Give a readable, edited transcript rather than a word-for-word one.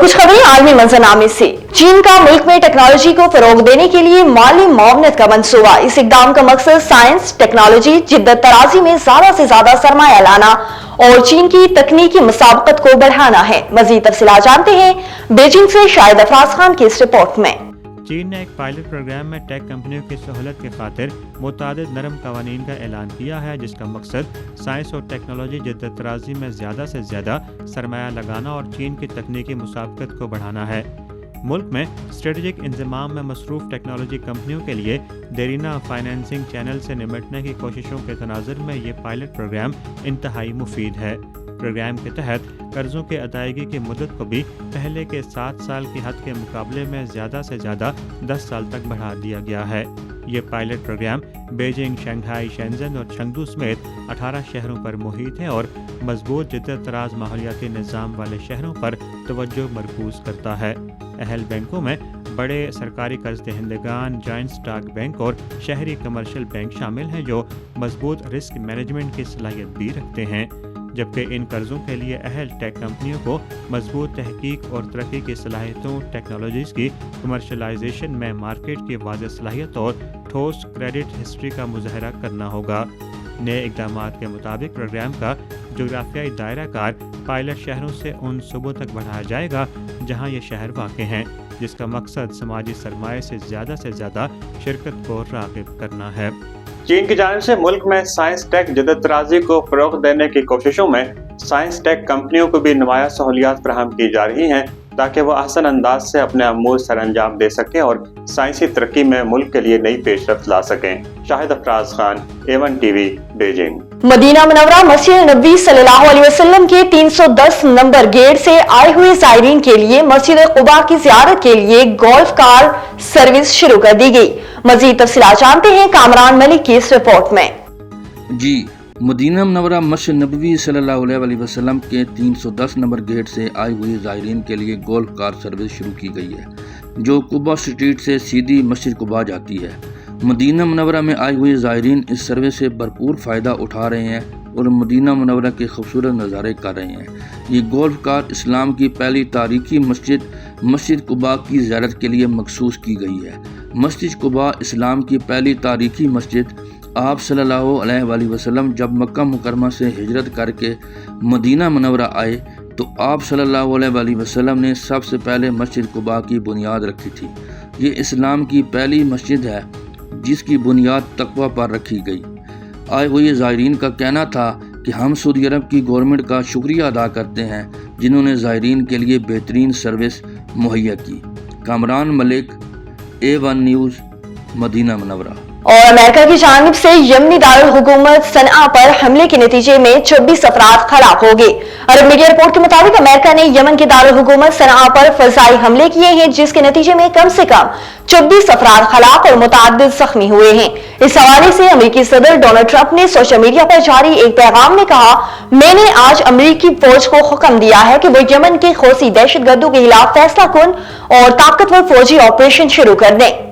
कुछ खबरें आलमी मंजरनामे से। चीन का मुल्क में टेक्नोलॉजी को फरोग देने के लिए माली मुआवनत का मंसूबा। इस इकदाम का मकसद साइंस, टेक्नोलॉजी, जिद्दत तराजी में ज्यादा से ज्यादा सरमाया लाना और चीन की तकनीकी मुसाबकत को बढ़ाना है। मजीद तफसीलात जानते हैं बीजिंग से शाहिद अफराज खान की इस रिपोर्ट में। चीन ने एक पायलट प्रोग्राम में टेक कंपनियों की सहूलत की खातिर मुतादिद नरम कवानीन का ऐलान किया है, जिसका मकसद साइंस और टेक्नोलॉजी जिद्दत तराजी में ज़्यादा से ज़्यादा सरमाया लगाना और चीन की तकनीकी मुसाबकत को बढ़ाना है। मुल्क में स्ट्रेटजिक इंतजाम में मसरूफ़ टेक्नोलॉजी कंपनियों के लिए देरीना फाइनेंसिंग चैनल से निमटने की कोशिशों के तनाजुर में ये पायलट प्रोग्राम इंतहाई मुफीद है। प्रोग्राम के तहत कर्ज़ों के अदायगी की मुद्दत को भी पहले के 7 साल की हद के मुकाबले में ज़्यादा से ज़्यादा 10 साल तक बढ़ा दिया गया है। ये pilot programme Beijing, Shanghai, Shenzhen और चंगदू समेत 18 शहरों पर मुहित है और मजबूत जिद्दत तराज माहौलियाती निज़ाम वाले शहरों पर तवज्जो मरकूज़ करता है। अहल बैंकों में बड़े सरकारी कर्ज दहिंदगान, जॉइंट स्टॉक बैंक और शहरी कमर्शियल बैंक शामिल हैं, जो मजबूत रिस्क मैनेजमेंट की सलाहियत भी रखते हैं, जबकि इन कर्जों के लिए अहल टेक कंपनियों को मजबूत तहकीक और तरक्की की सलाहियतों, टेक्नोलॉजीज़ की कमर्शलाइजेशन में मार्केट की वाज़ेह सलाहियत और ठोस क्रेडिट हिस्ट्री का मुजाहरा करना होगा। नए इक़दामात के मुताबिक प्रोग्राम का जोग्राफियाई दायरा कार पायलट शहरों से उन सूबों तक बढ़ाया जाएगा जहां ये शहर वाक़ हैं, जिसका मकसद समाजी सरमाए से ज़्यादा शिरकत को राग़िब करना है। चीन की जानिब से मुल्क में साइंस टेक जिद्दत तराजी को फ़रोग़ देने की कोशिशों में साइंस टेक कंपनियों को भी नुमाया सहूलियात फराहम की जा रही हैं, ताकि वह आसान अंदाज से अपने अमूर सर अंजाम दे सकें और साइंसी तरक्की में मुल्क के लिए नई पेशरफ्त ला सकें। Shahid Afraz Khan, A1 TV, Beijing. Medina Munawwara मस्जिद नबी सल्लल्लाहु अलैहि वसल्लम के 310 नंबर गेट से आए हुए ज़ायरीन के लिए मस्जिद कुबा की ज़ियारत के लिए गोल्फ कार सर्विस शुरू कर दी गई। मजीद तफसीलात जानते हैं कामरान मलिक की इस रिपोर्ट में। जी, मदीना मुनव्वरा मस्जिद नबवी सल्लल्लाहु अलैहि वसल्लम के 310 नंबर गेट से आई हुई ज़ायरीन के लिए गोल्फ कार सर्विस शुरू की गई है, जो कुबा स्ट्रीट से सीधी मस्जिद कुबा जाती है। मदीना मुनव्वरा में आई हुई ज़ायरीन इस सर्विस से भरपूर फ़ायदा उठा रहे हैं और मदीना मुनव्वरा के खूबसूरत नज़ारे कर रहे हैं। ये गोल्फ कार इस्लाम की पहली तारीखी मस्जिद कुबा की ज़ियारत के लिए मखसूस की गई है। मस्जिद कुबा इस्लाम की पहली तारीखी मस्जिद। आप सल्लल्लाहु अलैहि वसल्लम जब मक्का मुकरमा से हिजरत करके मदीना मुनव्वरा आए तो आप सल्लल्लाहु अलैहि वसल्लम ने सबसे पहले मस्जिद कुबा की बुनियाद रखी थी। ये इस्लाम की पहली मस्जिद है जिसकी बुनियाद तकवा पर रखी गई। आए हुए ज़ायरीन का कहना था कि हम सऊदी अरब की गवर्नमेंट का शुक्रिया अदा करते हैं जिन्होंने ज़ायरीन के लिए बेहतरीन सर्विस मुहैया की। Kamran Malik, A1 news, Medina Munawwara. और अमेरिका की जानिब से यमनी दारुल हुकूमत सनआ पर हमले के नतीजे में 24 अफराद हलाक हो गए। अरब मीडिया रिपोर्ट के मुताबिक अमेरिका ने यमन के दारुल हुकूमत सनआ पर फजाई हमले किए हैं, जिसके नतीजे में कम से कम 24 अफराद हलाक और मुताद्दिद जख्मी हुए हैं। इस हवाले से अमेरिकी सदर डोनाल्ड ट्रंप ने सोशल मीडिया पर जारी एक पैगाम में कहा, मैंने आज अमेरिकी फौज को हुक्म दिया है कि वो यमन के खोसी दहशतगर्दों के खिलाफ फैसला कुन और ताकतवर फौजी ऑपरेशन शुरू कर दें।